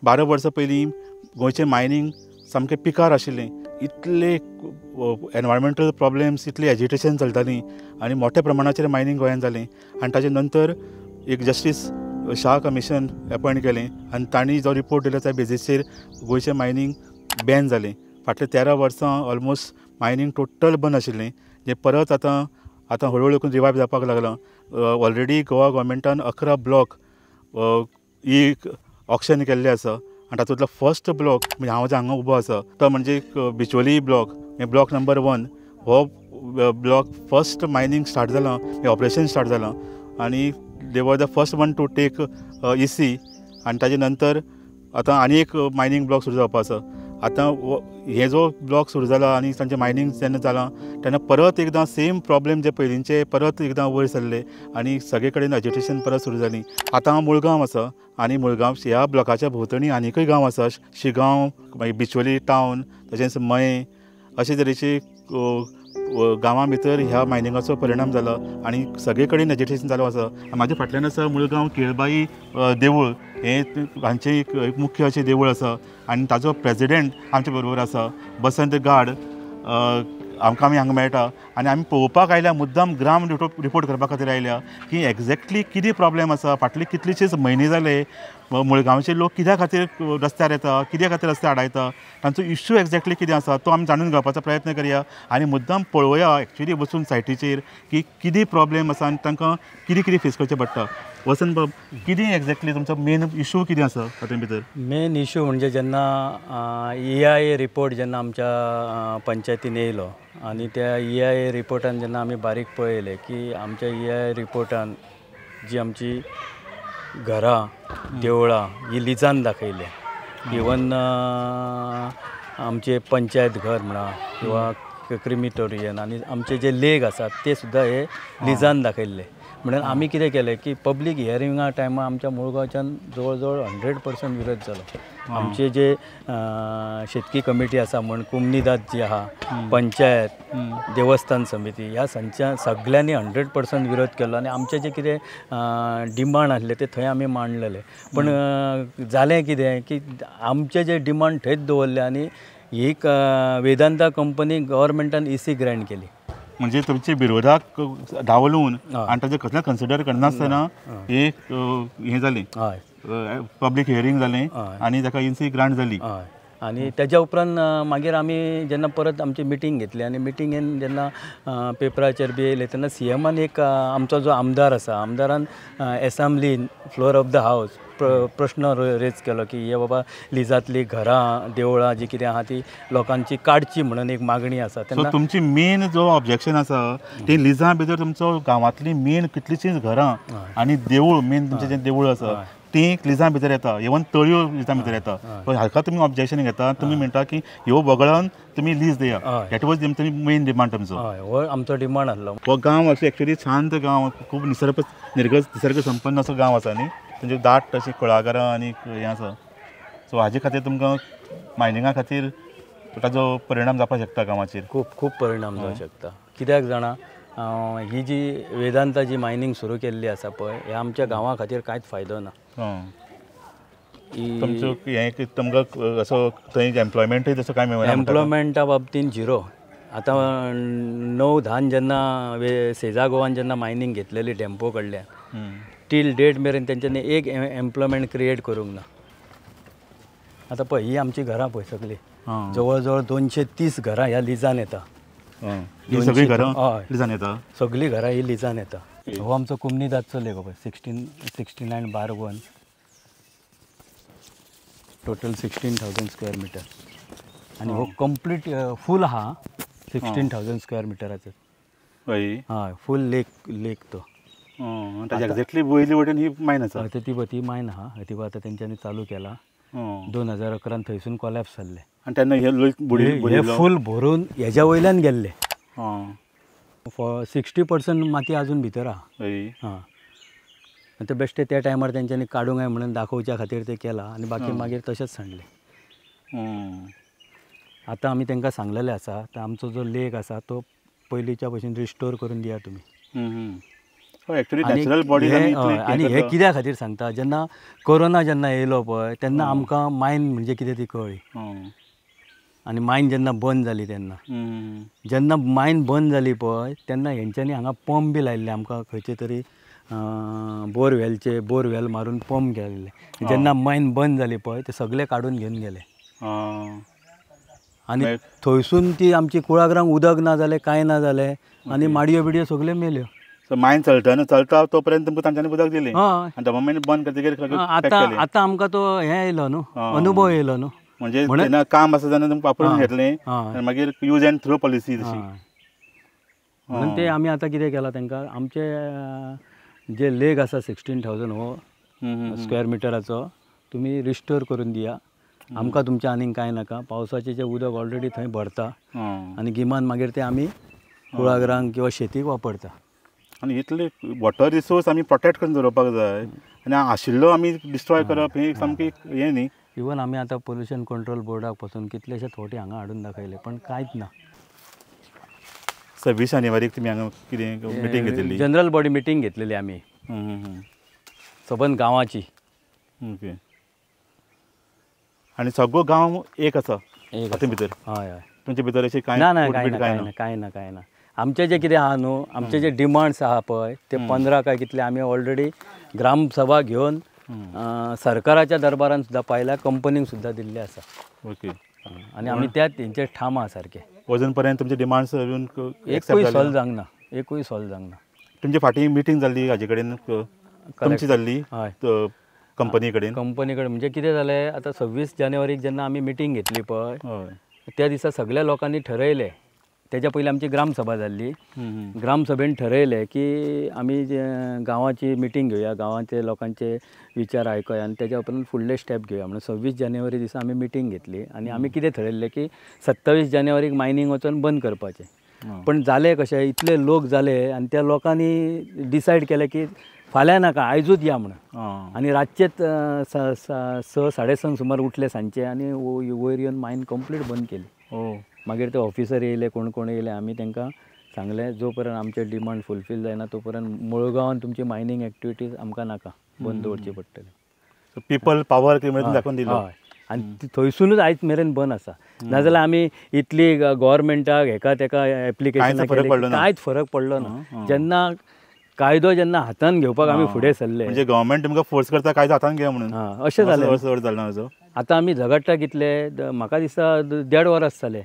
12 वर्सां पयलीं गोंयचें मायनींग सामकें पिकार आशिल्लें. इतले एनवायरमेंटल प्रॉब्लेम्स, इतली एजिटेशन चलतालीं आनी मोठ्या प्रमाणाचेर मायनींग गोंयांत जालें. आनी ताजे नंतर एक जस्टीस शाह कमिशन अपॉयंट केलें आनी तांणी जो रिपोर्ट दिलो त्या बेजीसचेर गोंयचें मायनींग बॅन जालें. फाटले 13 वर्सां ऑलमोस्ट मायनींग टोटल बंद आशिल्लें, जें परत आतां हळू हळू करून रिवायव जावपाक लागलां. ऑलरेडी गोवा गव्हर्मेंटान 11 ब्लॉक ऑक्शन केल्ले आसा आनी तातूंतलो फर्स्ट ब्लॉक म्हणजे हांव जे हांगा उबो आसा तो म्हणजे बिचोली ब्लॉक नंबर 1. हो ब्लॉक फर्स्ट मायनींग स्टार्ट जालां, ऑपरेशन स्टार्ट जालां आनी they were the first one to take EC. आनी ताजे नंतर आतां आनी एक मायनींग ब्लॉक सुरू जावपा आसा. आतां हे जो ब्लॉक सुरू जाला आनी तांचें मायनींग जेन्ना जालां तेन्ना परत एकदां सेम प्रॉब्लेम जे पयलींचे परत एकदां वयर सरले आनी सगळे कडेन एजिटेशन परत सुरू जालीं. आतां हांव मुळगांव आसा आनी मुळगांव ह्या ब्लॉकाच्या भोंवतणी आनीकय गांव आसा. शिगांव, मागीर बिचोली टावन, तशेंच मये अशे तरेचे गांवां भितर ह्या मायनिंगाचो परिणाम जाला आनी सगळे कडेन एजिटेशन चालू आसा. म्हाज्या फाटल्यान आसा मुळगांव केळबाई देवूळ. हें हांचें एक मुख्य अशें देवूळ आसा आनी ताजो प्रेजिडेंट आमचे बरोबर आसा, बसंत गाड. आमी हांगा मेळटा आनी आमी पळोवपाक आयल्या, मुद्दाम ग्राउंड रिपोर्ट करपा खातीर आयल्या की एग्जॅक्टली कितें प्रॉब्लेम आसा. फाटले कितलेशेच म्हयने जाले मुळगांवचे लोक कित्या खातीर रस्त्यार येता, कित्या खातीर रस्ते आडायता, तांचो इश्यू एग्जॅक्टली कितें आसा तो आमी जाणून घेवपाचो प्रयत्न करया आनी मुद्दाम पळोवया एक्चुली बसून सायटीचेर की कितें प्रॉब्लेम आसा आनी तांकां कितें फेस करचें पडटा. वसंत बाब, कितें एग्जॅक्टली तुमचो मेन इश्यू कितें आसा हातूंत भितर? मेन इश्यू म्हणजे जेन्ना EIA रिपोर्ट जेन्ना आमच्या पंचायतीन येयलो आनी त्या EIA रिपोर्टान जेन्ना आमी बारीक पळयलें की आमच्या EIA रिपोर्टान जी आमची घरां, देवळां ही लिजान दाखयल्या. इवन आमचे पंचायत घर म्हणा किंवा क्रिमिटोरियन आनी आमचे जे लेक आसात ते सुद्दां हे लिजान दाखयल्ले. म्हणून आमी कितें केलें की पब्लीक हियरिंगा टायमार आमच्या मुळगांवच्यान जवळ जवळ 100% विरोध जालो. आमचे जे शेतकी कमिटी आसा म्हण कुमनीदाद जी आहा, पंचायत, देवस्थान समिती ह्या सगळ्यांनी 100% विरोध केलो आनी आमचे जे कितें डिमांड आसले ते थंय आमी मांडलेले. पण जालें कितें की आमचे जे डिमांड थंयच दवरले आनी ही वेदांता कंपनी गव्हर्मेंटान EC ग्रँट केली. म्हणजे तुमच्या विरोधाक डावलून आनी ताजें कसलें कन्सिडर करनासतना हें जालें, पब्लीक हियरींग जालें आनी ताका EC ग्रांट जाली. आनी तेज्या उपरांत मागीर आमी जेन्ना परत आमची मिटींग घेतली आनी मिटींगेन जेन्ना पेपराचेर बी येयले तेन्ना CMान एक आमचो जो आमदार आसा, आमदारान एसेंब्लीन फ्लोर ऑफ द हावस प्रश्न रेज केलो की हे बाबा लिजांतली घरां, देवळां जी कितें आहा ती लोकांची काडची म्हणून एक मागणी आसा. तेन्ना तुमची मेन जो ऑब्जेक्शन आसा ती लिजां भितर तुमचो गांवांतली मेन कितलीशींच घरां आनी देवूळ, मेन तुमचें जें देवूळ आसा ती लिजां भितर येता, इवन तळयो लिजां भितर येता. पण हाका तुमी ऑब्जेक्शन घेता, तुमी म्हणटा की ह्यो वगळून तुमी लीज दिया. दॅट वॉज तुमी मेन डिमांड तुमचो. हो आमचो डिमांड आसलो. हो गांव असो एक्चुली शांत गांव, खूब निसर्ग संपन्न असो गांव आसा न्ही. म्हणजे दाट अशी कुळागरां आनी हें आसा. सो हाजे खातीर तुमकां मायनिंगा खातीर ताजो परिणाम जावपाक शकता गांवाचेर. खूब परिणाम जावंक शकता. कित्याक जाणा, ही जी वेदांता जी मायनींग सुरू केल्ली आसा पळय, हे आमच्या गांवा खातीर कांयच फायदो ना. तुमचो हें तुमकां असो थंय एम्प्लॉयमेंटूय तसो कांय मेळना? एम्प्लॉयमेंटा बाबतीन झिरो. आतां 9-10 जेन्ना सेजा गोवान जेन्ना मायनींग घेतलेली डॅम्पो कडल्यान टील डेट मेरेन तेंच्यांनी एक एम्प्लॉयमेंट क्रिएट करूंक ना. आतां पळय ही आमची घरां पळय सगळीं, जवळ जवळ 230 घरां ह्या लिजान येता. सगळीं घरां लिजान येता? सगळीं घरां ही लिजान येता. हो आमचो कुमनीदादचो लेक पळय, 69/1 टोटल 16,000 स्क्वेअर मिटर आनी हो कंप्लीट फूल आहा 16,000 स्क्वेअर मिटराचो. हय, फूल लेक तो. एक्झॅक्टली वयली वटेन ही मायन आसा? ती मायन आहा. ती आतां तेंच्यांनी चालू केला. 2011 थंयसून कॉलॅप्स जाल्ले आनी तेन्ना हे फूल भरून हेज्या वयल्यान गेल्ले. 60% माती अजून भितर आहा. ते बेश्टे त्या टायमार तेंच्यांनी काडूंक जाय म्हणून दाखोवच्या खातीर ते केला आनी बाकी मागीर तशेंच सांडले. आतां आमी तेंकां सांगलेले आसा, आमचो जो लेक आसा तो पयलींच्या भशेन रिस्टोर करून दिया तुमी. सो एक्चुअली नॅचरल बॉडी आणि हे कित्या खातीर सांगता, जेन्ना कोरोना जेन्ना येयलो पळय तेन्ना आमकां मायन म्हणजे कितें ती कळ्ळी. आनी मायन जेन्ना बंद जाली तेन्ना, जेन्ना मायन बंद जाली पळय तेन्ना हेंच्यांनी हांगा पंप बी लायिल्ले आमकां, खंयचे तरी बोरवेल मारून पंप केल्ले. जेन्ना मायन बंद जाली पळय ते सगळे काडून घेवन गेले. आनी थंयसून ती आमची कुळागरांक उदक ना जालें, कांय ना जालें, आनी माडयो बिडयो सगल्यो मेल्यो. सो मायन चलता तोपर्यंत तुमकां तांच्यांनी उदक दिलें. आनी गव्हर्मेंट बंद करतकीर आतां आमकां तो हें येयलो न्हू, अनुभव येयलो न्हू. म्हणजे तेन्ना काम आसा तेन्ना तुमकां वापरून घेतलें आनी मागीर यूज एंड थ्रो पॉलिसी तशी. म्हणून ते आमी आतां कितें केलां तेंकां, आमचे जे लेक आसा 16,000 हो स्क्वेअर मिटराचो तुमी रिस्टोर करून दिया. आमकां तुमचें आनीक कांय नाका. पावसाचें जें उदक ऑलरेडी थंय भरता आनी गिमान मागीर तें आमी कुळागरांक किंवा शेतीक वापरता. आनी इतले वॉटर रिसोर्स आमी प्रोटेक्ट करून दवरपाक जाय आनी आशिल्लो आमी डिस्ट्रॉय करप हें सामकी हें न्ही. इवन आमी आतां पोल्युशन कंट्रोल बोर्डाक पासून कितलेशेच फावटी हांगा हाडून दाखयले पण कांयच ना. 26 जानेवारीक तुमी हांगा कितें मिटींग घेतिल्ली? जनरल बॉडी मिटींग घेतलेली आमी सबंद गांवाची. ओके. आनी सगळो गांव एक आसा हातूंत भितर? हय हय. तुमचे भितर अशें कांय कांय ना. आमचे जे कितें आहा न्हू, आमचे जे डिमांड्स आहा पळय ते 15 काय कितले आमी ऑलरेडी ग्रामसभा घेवन सरकाराच्या दरबारान सुद्दां पायल्या, कंपनीक सुद्दां दिल्ले आसा. ओके. आनी आमी त्याच तेंचे ठाम आहा सारके. अजून पर्यंत तुमचे डिमांड्स अजून एकूय सॉल्व जावंक ना, एकूय सॉल्व जावंक ना. तुमची फाटीं मिटींग जाल्ली हाजे कडेन तुमची जाल्ली कंपनी कडेन? कंपनी कडेन म्हणजे कितें जालें, आतां 26 जानेवारीक जेन्ना आमी मिटींग घेतली पळय त्या दिसा सगळ्या लोकांनी ठरयलें. तेच्या पयलीं आमची ग्रामसभा जाल्ली. ग्रामसभेन ठरयलें की आमी गांवाची मिटींग घेवया, गांवाचे लोकांचे विचार आयकया आनी तेच्या उपरांत फुडले स्टेप घेवया म्हणून 26 जानेवारी दिसा आमी मिटींग घेतली. आनी आमी कितें ठरयल्लें की 27 जानेवारीक मायनींग वचून बंद करपाचें. पण जालें कशें, इतले लोक जाले आनी त्या लोकांनी डिसायड केलें की फाल्यां नाका, आयजूच या म्हणून. आनी रातचेच 6-6:30 सुमार उठले सांजचे आनी वयर येवन मायन कंप्लीट बंद केली. मागीर ते ऑफिसर येयले, कोण कोण येयले, आमी तांकां सांगलें जो पर्यंत आमचे डिमांड फुलफील जायना तो पर्यंत मुळगांवान तुमची मायनींग एक्टिविटीज आमकां नाका, बंद दवरची पडटली. पीपल पावर दाखोवन दिलो. हय. आनी थंयसूनच आयज मेरेन बंद आसा. नाजाल्यार आमी इतली गव्हर्मेंटाक हेका तेका एप्लिकेशन कांयच फरक पडलो ना. जेन्ना कायदो जेन्ना हातान घेवपाक आमी फुडें सरले, म्हणजे गव्हर्मेंट तुमकां फोर्स करता कायदो हातान घेवया म्हणून, अशें जालें. आतां आमी झगडटा कितले, म्हाका दिसता 1.5 वरास जाले.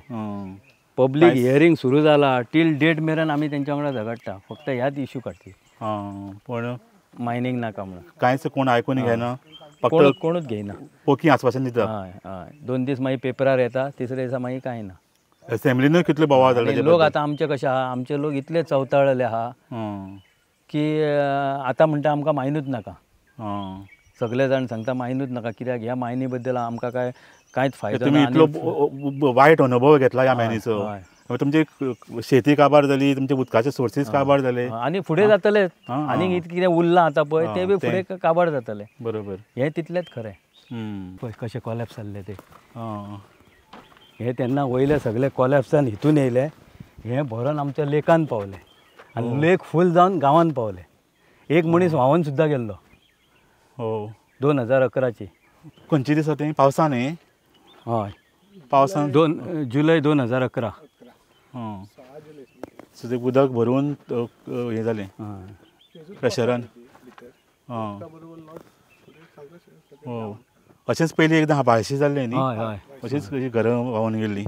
पब्लीक हियरींग सुरू जाला, टील डेट मेरेन आमी तेंच्या वांगडा झगडटा फक्त ह्याच इश्यू खातीर. पण मायनींग नाका म्हणून कांयच कोण आयकून घेना, कोणूच घेयना, पोकी आस्वासन दिता. हय हय. 2 दीस मागीर पेपरार येता, तिसरे दिसा मागीर कांय ना. असेंब्लीनूय कितले बोवाळ जाले. लोक आतां आमचे कशे आहा, आमचे लोक इतले चवताळले आहा की आतां म्हणटा आमकां मायनूच नाका. सगळे जाण सांगता मायनूच नाका, कित्याक ह्या मायनी बद्दल आमकां कांयच फायदो ना. तुमी इतलो वायट अनुभव घेतला ह्या मायनीचो. तुमची शेती काबार जाली, तुमचे उदकाचे सोर्सीस काबार जाले आनी फुडें जातले. आनीक कितें उरलां आतां पळय तें बी फुडें काबार जातलें. बरोबर. हें तितलेंच खरें. पळय कशें कॉलेप्स जाल्ले ते. हे तेन्ना वयले सगळे कॉलेप्सान हितून येयले, हें भरोन आमच्या लेकान पावलें आनी लेक फूल जावन गांवांत पावले. एक मनीस व्हांवून सुद्दां गेल्लो. 2011ची. खंयची दिसा तें पावसान? हय, पावसान. 2 जुलय 2011. सो तें उदक भरून हें जालें प्रेशरान. अशेंच पयलीं एकदां आबाळशी जाल्लें न्ही? हय हय. अशीच घरां व्हांवून गेल्लीं.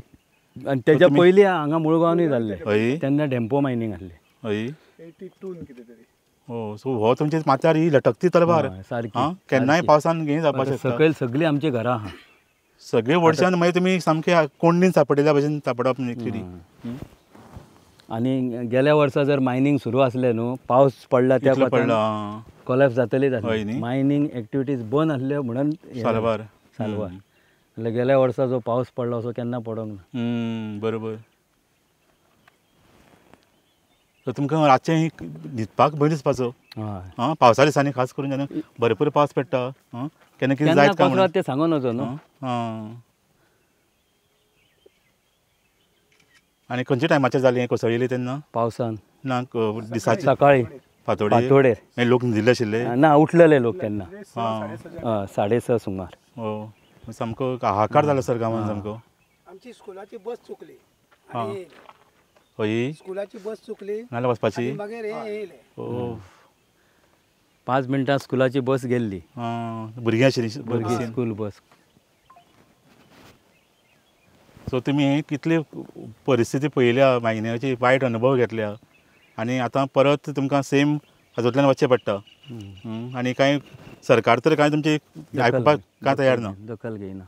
आनी तेच्या पयलीं हांगा मुळगांवांनूय जाल्लें. हय. तेन्ना डेम्पो मायनींग आसली. हय. सो हो तुमचे माथ्यार ही लटकती तलवार सारकी. केन्नाय पावसान हें जावपाक शकता. सकयल सगळीं आमची घरां आहा. सगळे वडच्यान मागीर तुमी सामके कोंडीन सांपडिल्ल्या भशेन सांपडप एक्चुली. आनी गेल्या वर्सा जर मायनींग सुरू आसलें न्हू, पावस पडला त्या कॉलेप्स जातलीच आसली. मायनींग एक्टिविटीज बंद आसल्यो म्हणून सालवार. जाल्यार गेल्या वर्सा जो पावस पडलो असो केन्ना पडोंक ना. बरोबर. तर तुमकां रातचें न्हिदपाक भंय दिसपाचो. पावसा दिसांनी खास करून जेन्ना भरपूर पावस पडटा केन्ना कितें जायत काय म्हणून ते सांगून वचो न्हू. आनी खंयच्या टायमाचेर जालें कोसळिल्ली तेन्ना? पावसान ना दिसाची? सकाळीं फातोडेर फातोडेर मागीर लोक न्हिदिल्ले आशिल्ले ना उठलेले लोक तेन्ना हां 6:30 सुमार. हो सामको हाहाकार जालो सर गांवांत सामको. आमची स्कुलाची बस चुकली हां आनी हय स्कुलाची बस चुकली नाल्यार वचपाची आनी मागीर हे येयले ओ 5 मिनटां स्कुलाची बस गेल्ली भुरगीं आशिल्लीं भुरगीं स्कूल बस. सो तुमी कितली परिस्थिती पळयल्या मायन्याची वायट अनुभव घेतल्या आनी आतां परत तुमकां सेम हातूंतल्यान वचचें पडटा आनी कांय सरकार तर कांय तुमची आयकुपाक कांय तयार ना. दखल घेयना.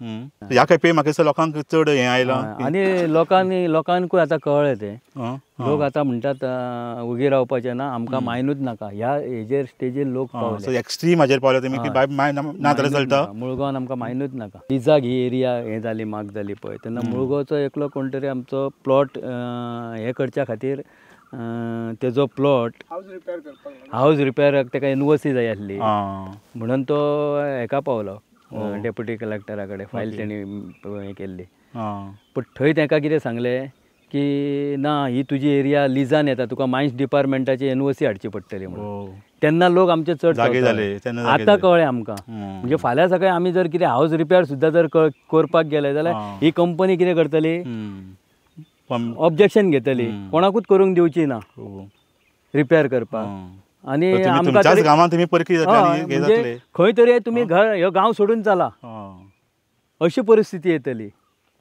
ह्या खेपे म्हाका दिसता लोकांक चड हें आयलां आनी लोकांकूय आतां कळ्ळें तें. लोक आतां म्हणटात उगी रावपाचें ना आमकां मायनूच नाका ह्या हेजेर स्टेजीर लोक सो एक्स्ट्रीम हाजेर पावल्या तुमी की बाय माय ना जाल्यार चलता. मुळगांवान आमकां मायनूच नाका. लिजाक ही एरिया हें जाली माग जाली पळय तेन्ना मुळगांवचो एकलो कोण तरी आमचो प्लॉट हें करच्या खातीर तेजो प्लॉट हावज रिपेराक ताका एनओसी जाय आसली म्हणून तो हेका पावलो डेप्युटी कलेक्टरा कडेन फायल तेणी हें केल्ली. पूण थंय ताका कितें सांगलें की ना ही तुजी एरिया लिजान येता तुका मायन्स डिपार्टमेंटाची एनओसी हाडची पडटली म्हणून. तेन्ना लोक आमचे चड जाले आतां कळ्ळें आमकां. म्हणजे फाल्यां सकाळीं आमी जर कितें हावज रिपेर सुद्दां जर करपाक गेले जाल्यार ही कंपनी कितें करतली ऑब्जेक्शन घेतली कोणाकूच करूंक दिवची ना रिपेर करपाक. आनी म्हणजे खंय तरी तुमी घर ह्यो गांव सोडून चला अशी परिस्थिती येतली.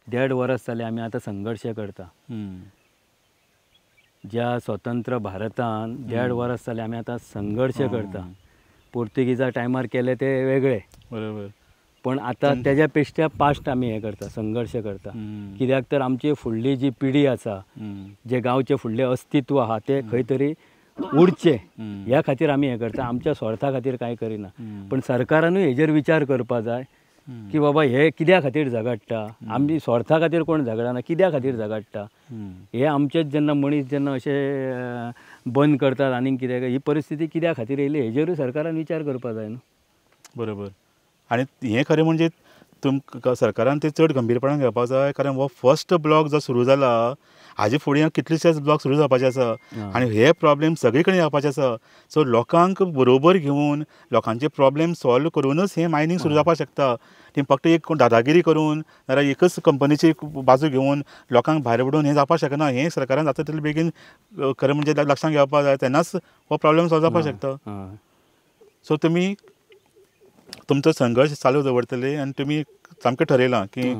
1.5 वर्स जाले आमी आतां संघर्श करता. ज्या स्वतंत्र भारतान 1.5 वर्स जाले आमी आतां संघर्ष करता. पोर्तुगीजा टायमार केले ते वेगळे बरोबर पण आतां तेज्या पेक्षा पास्ट आमी हें करता संघर्श करता. कित्याक तर आमची फुडली जी पिढी आसा जे गांवचे फुडलें अस्तित्व आहा ते खंय तरी उरचे ह्या खातीर आमी हें करता. आमच्या स्वार्था खातीर कांय करिना. पण सरकारानूय हेजेर विचार करपा जाय की बाबा हे कित्या खातीर झगडटा. आमी स्वार्था खातीर कोण झगडना कित्या खातीर झगडटा. हे आमचेच जेन्ना मनीस जेन्ना अशें बंद करतात आनीक कितें ही परिस्थिती कित्या खातीर येयली हेजेरूय सरकारान विचार करपा जाय न्हू. बरोबर आनी हें खरें म्हणजे तुमकां सरकारान ते चड गंभीरपणान घेवपाक जाय कारण हो फर्स्ट ब्लॉक जो सुरू जाला हाजे फुडें कितलेशेच ब्लॉक सुरू जावपाचे आसा आनी हे प्रॉब्लेम सगळे कडेन येवपाचे आसा. सो लोकांक बरोबर घेवन लोकांचे प्रॉब्लेम सॉल्व करूनच हें मायनींग सुरू जावपाक शकता. ती फक्त एक दादागिरी करून नाल्यार एकच कंपनीची बाजू घेवन लोकांक भायर पडून हें जावपाक शकना. हें सरकारान जाता तितले बेगीन खरें म्हणजे लक्षांत घेवपाक जाय तेन्नाच हो प्रॉब्लेम सॉल्व जावपाक शकता. सो तुमी तुमचो संघर्श चालू दवरतले आनी तुमी सामकें ठरयलां की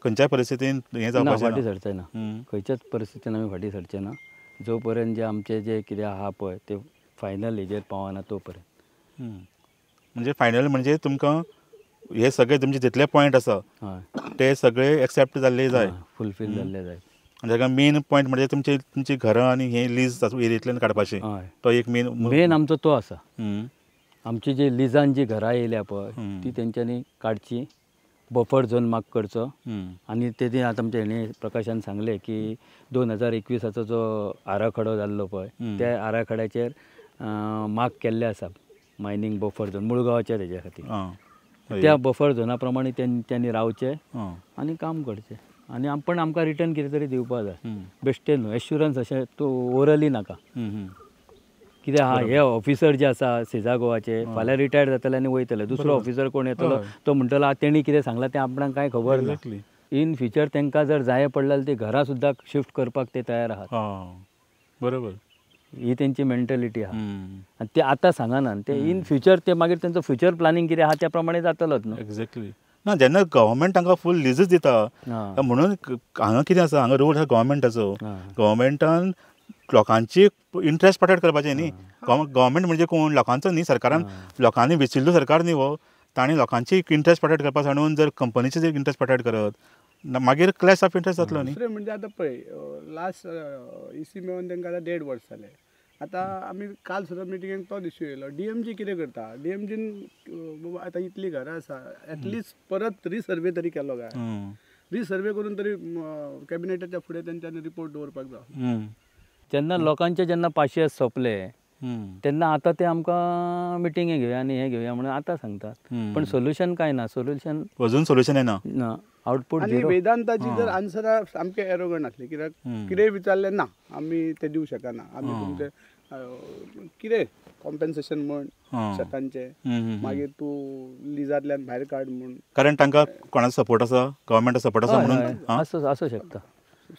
खंयच्याय परिस्थितीन हें जावपाचें फाटीं सरचें ना. खंयच्याच परिस्थितीन आमी फाटीं सरचें ना जो पर्यंत जे आमचें जे कितें आहा पळय ते फायनल हेजेर पावना तो पर्यंत. म्हणजे फायनल म्हणजे तुमकां हे सगळे तुमचे जितले पॉयंट आसा ते सगळे एक्सेप्ट जाल्ले जाय फुलफील जाल्ले जाय. ताका मेन पॉयंट म्हणजे तुमची घरां आनी हे लीज एरियेंतल्यान काडपाचें तो एक मेन आमचो तो आसा. आमची जी लिजान जी घरां येयल्या पळय ती तेंच्यांनी काडची बफर झोन मार्क करचो आनी तेणी आतां आमच्या हेणी प्रकाशान सांगलें की 2021 जो आराखडो जाल्लो पळय त्या आराखड्याचेर मार्क केल्ले आसा मायनींग बफर झोन मुळगांवाच्या हेज्या खातीर. त्या बफर झोना प्रमाणे तेंच्यांनी रावचें आनी काम करचें आनी पण आमकां रिटर्न कितें तरी दिवपा जाय. बेश्टें न्हू एश्युरन्स अशें तूं ओरली नाका. कित्याक हा हे ऑफिसर जे आसा सेजा गोवाचे फाल्यां रिटायर्ड जातले आनी वयतले दुसरो ऑफिसर कोण येतलो तो म्हणटलो तेणी कितें सांगलां तें आपणाक कांय खबर ना. इन फ्युचर तांकां जर जाय पडलें जाल्यार ती घरां सुद्दां शिफ्ट करपाक ते तयार आहात. बरोबर ही तेंची मेंटेलिटी आहा आनी ते आतां सांगना ते इन फ्युचर ते मागीर तेंचो फ्युचर प्लॅनिंग कितें आहा त्या प्रमाणे जातलोच न्हू. एक्झॅक्टली ना जेन्ना गव्हर्मेंट तांकां फूल लिजच दिता म्हणून हांगा कितें आसा हांगा रूल आसा गव्हर्मेंटाचो. गव्हर्मेंटान लोकांची इंट्रस्ट प्रोटेक्ट करपाचें न्ही. गव्हर्मेंट म्हणजे कोण लोकांचो न्ही. सरकारान लोकांनी वेचिल्लो सरकार न्ही हो. ताणें लोकांची इंट्रस्ट प्रोटेक्ट करपा सांडून जर कंपनीचे जर इंट्रस्ट प्रोटेक्ट करत मागीर क्लॅश ऑफ इंट्रस्ट जातलो न्ही. दुसरें म्हणजे आतां पळय लास्ट इसी मेळून तांकां आतां 1.5 वर्स जाले. आतां आमी काल सुद्दां मिटिंगेक तो इश्यू येयलो DMG कितें करता. DMGन आतां इतलीं घरां आसा एटलिस्ट परत रिसर्वे तरी केलो काय. रिसर्वे करून तरी कॅबिनेटाच्या फुडें तेंच्यांनी रिपोर्ट दवरपाक जाय. जेन्ना लोकांचे जेन्ना पाशयेस सोंपले तेन्ना आतां ते आमकां मिटिंगे घेवया आनी हें घेवया म्हणून आतां सांगतात. पण सोल्युशन कांय ना. सोल्युशन अजून सोल्युशन येना. आउटपूट आनी वेदांताची जर आन्सरां सामके एरोगंट आसली कित्याक कितेंय विचारलें ना आमी ते दिवं शकना आमी तुमचे कितें कॉम्पेन्सेशन म्हण हां. शेतांचें, मागीर तूं लिजांतल्यान भायर काड म्हण. कारण तांकां कोणाचो सपोर्ट आसा, गव्हर्मेंटा सपोर्ट आसा म्हणून हां? असू शकता.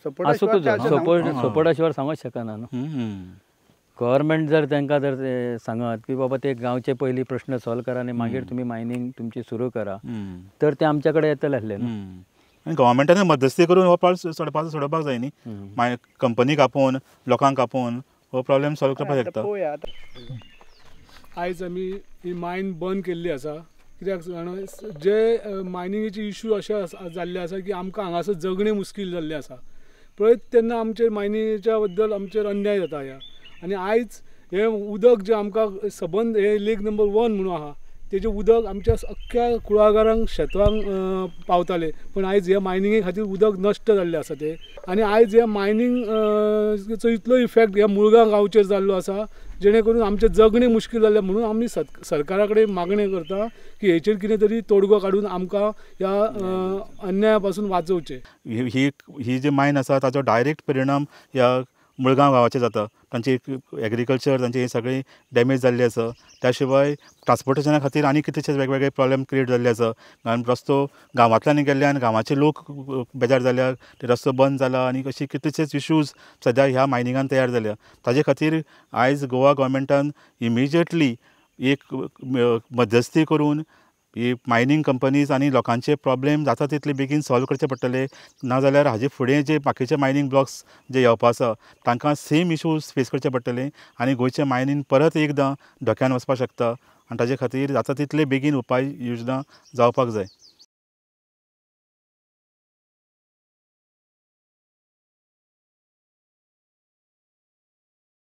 सपोर्ट सपोर्टा शिवाय सांगूच शकना न्हू. गव्हर्मेंट जर तांकां जर ते सांगत की बाबा ते गांवचे पयलीं प्रश्न सॉल्व करा आनी मागीर तुमी मायनींग तुमची सुरू करा, तर ते आमच्या कडेन येतले आसले न्हू. आनी गव्हर्मेंटान मध्यस्थी करून हो प्रॉब्लम सोडोवपाक जाय न्ही. कंपनी कापून लोकांक कापून हो प्रॉब्लेम सॉल्व करपाक शकता. पळोवया आतां. आयज आमी ही मायन बंद केल्ली आसा. कित्याक जाणा जे मायनिंगेचे इश्यू अशे जाल्ले आसा की आमकां हांगासर जगणें मुश्कील जाल्लें आसा. पळयत तेन्ना आमचेर मायनिंगेच्या बद्दल आमचेर अन्याय जाता ह्या. आनी आयज हे उदक जे आमकां सबंद हे लेक नंबर 1 म्हणून आहा तेजें उदक आमच्या अख्ख्या कुळागरांक शेतांक पावताले, पण आयज ह्या मायनिंगे खातीर उदक नश्ट जाल्लें आसा तें. आनी आयज ह्या मायनिंगचो इतलो इफेक्ट ह्या मुळगांव गांवचेर जाल्लो आसा जेणे करून आमचें जगणें मुश्कील जाल्लें. म्हणून आमी सरकारा कडेन मागणें करता की हेचेर कितें तरी तोडगो काडून आमकां ह्या अन्याया पासून वाचोवचें. ही जी मायन आसा ताचो डायरेक्ट परिणाम ह्या मुळगांव गांवाचेर जाता. तांची एग्रीकल्चर तांची ही सगळी डॅमेज जाल्ली आसा. त्या शिवाय ट्रान्सपोर्टेशना खातीर आनी कितलेशे वेगवेगळे प्रॉब्लेम क्रिएट जाल्ले आसा. कारण रस्तो गांवांतल्यान गेल्ल्यान गांवाचे लोक बेजार जाल्यात, ते रस्तो बंद जाला आनी अशी कितलेशेच इश्यूज सद्या ह्या मायनिंगान तयार जाल्या. ताजे खातीर आयज गोवा गव्हर्मेंटान इमिजिएटली एक मध्यस्थी करून ही मायनींग कंपनीज आनी लोकांचे प्रॉब्लेम जाता तितले बेगीन सॉल्व करचे पडटले. नाजाल्यार हाजे फुडें जे बाकीचे मायनींग ब्लॉक्स जे येवपा आसा तांकां सेम इश्यूज फेस करचे पडटले आनी गोंयचें मायनींग परत एकदां धोक्यान वचपाक शकता. आनी ताजे खातीर जाता तितले बेगीन उपाय योजना जावपाक जाय.